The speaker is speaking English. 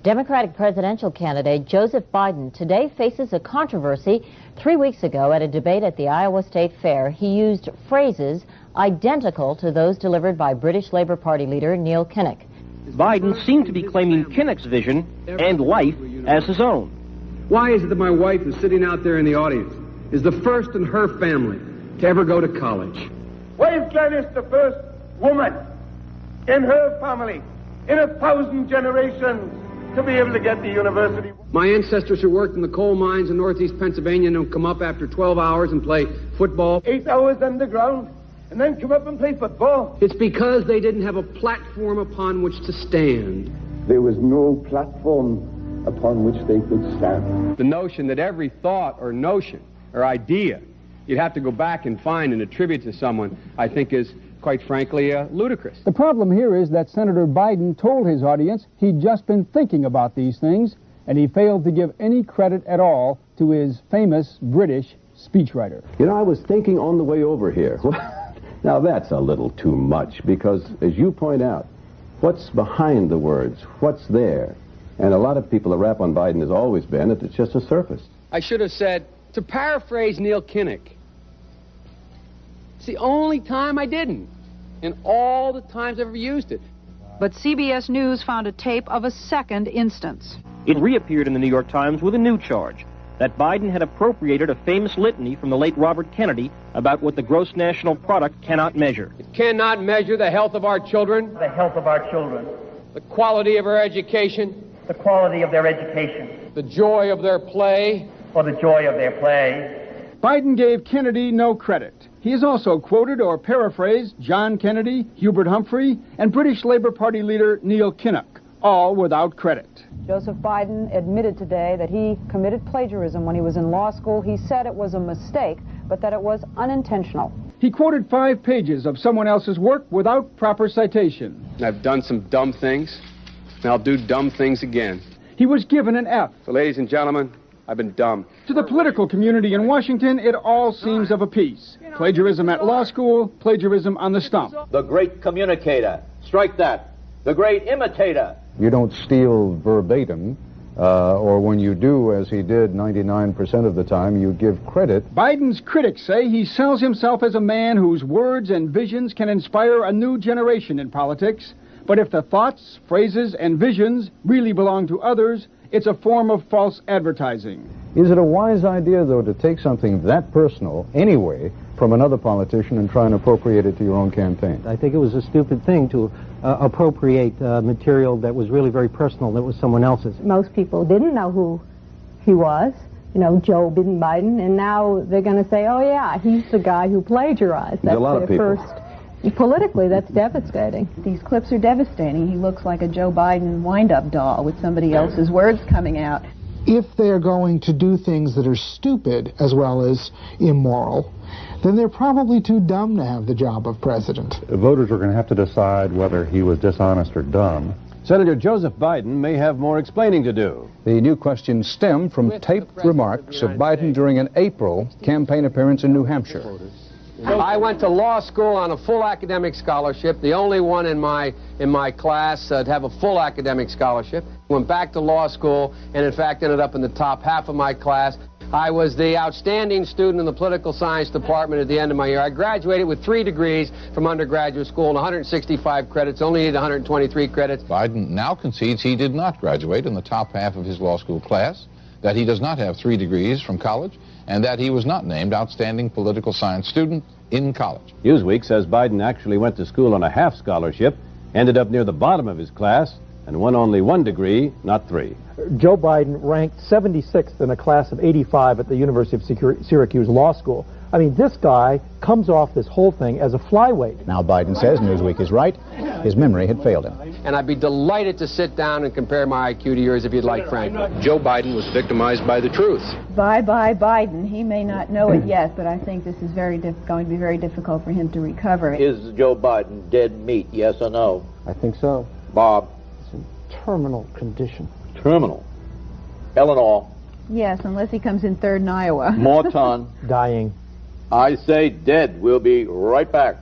Democratic presidential candidate Joseph Biden today faces a controversy. 3 weeks ago at a debate at the Iowa State Fair, he used phrases identical to those delivered by British Labour Party leader Neil Kinnock. Biden seemed to be claiming Kinnock's vision and life as his own. Why is it that my wife, who's sitting out there in the audience, is the first in her family to ever go to college? Why is Gladys the first woman in her family in 1,000 generations to be able to get to university? My ancestors who worked in the coal mines in northeast Pennsylvania don't come up after 12 hours and play football. 8 hours underground and then come up and play football. It's because they didn't have a platform upon which to stand. There was no platform upon which they could stand. The notion that every thought or notion or idea you'd have to go back and find and attribute to someone, I think is, quite frankly, ludicrous. The problem here is that Senator Biden told his audience he'd just been thinking about these things, and he failed to give any credit at all to his famous British speechwriter. You know, I was thinking on the way over here. Now, that's a little too much, because, as you point out, what's behind the words? What's there? And a lot of people, the rap on Biden has always been that it's just a surface. I should have said, to paraphrase Neil Kinnock, it's the only time I didn't, and all the times I've ever used it. But CBS News found a tape of a second instance. It reappeared in the New York Times with a new charge, that Biden had appropriated a famous litany from the late Robert Kennedy about what the gross national product cannot measure. It cannot measure the health of our children, The health of our children, the quality of our education, the quality of their education, the joy of their play, or the joy of their play. Biden gave Kennedy no credit. He has also quoted or paraphrased John Kennedy, Hubert Humphrey, and British Labour Party leader Neil Kinnock, all without credit. Joseph Biden admitted today that he committed plagiarism when he was in law school. He said it was a mistake, but that it was unintentional. He quoted 5 pages of someone else's work without proper citation. I've done some dumb things, and I'll do dumb things again. He was given an F. So, ladies and gentlemen, I've been dumb. To the political community in Washington, it all seems of a piece. Plagiarism at law school, plagiarism on the stump. The great communicator. Strike that. The great imitator. You don't steal verbatim, or when you do, as he did 99% of the time, you give credit. Biden's critics say he sells himself as a man whose words and visions can inspire a new generation in politics. But if the thoughts, phrases, and visions really belong to others, it's a form of false advertising. Is it a wise idea, though, to take something that personal, anyway, from another politician and try and appropriate it to your own campaign? I think it was a stupid thing to appropriate material that was really very personal, that was someone else's. Most people didn't know who he was, you know, Joe Biden, and now they're going to say, oh, yeah, he's the guy who plagiarized. That's a lot of people. Politically, that's devastating. These clips are devastating. He looks like a Joe Biden wind-up doll with somebody else's words coming out. If they're going to do things that are stupid as well as immoral, then they're probably too dumb to have the job of president. Voters are going to have to decide whether he was dishonest or dumb. Senator Joseph Biden may have more explaining to do. The new questions stem from taped remarks of Biden during an April campaign appearance in New Hampshire. I went to law school on a full academic scholarship, the only one in my class to have a full academic scholarship. Went back to law school and, in fact, ended up in the top half of my class. I was the outstanding student in the political science department at the end of my year. I graduated with 3 degrees from undergraduate school and 165 credits, only needed 123 credits. Biden now concedes he did not graduate in the top half of his law school class, that he does not have 3 degrees from college, and that he was not named outstanding political science student in college. Newsweek says Biden actually went to school on a half scholarship, ended up near the bottom of his class, and won only 1 degree, not 3. Joe Biden ranked 76th in a class of 85 at the University of Syracuse Law School. I mean, this guy comes off this whole thing as a flyweight. Now Biden says Newsweek is right. His memory had failed him. And I'd be delighted to sit down and compare my IQ to yours if you'd like, Frank. Joe Biden was victimized by the truth. Bye-bye Biden. He may not know it yet, but I think this is going to be very difficult for him to recover. Is Joe Biden dead meat, yes or no? I think so. Bob? It's in terminal condition. Terminal. Eleanor? Yes, unless he comes in third in Iowa. Morton? Dying. I say dead. We'll be right back.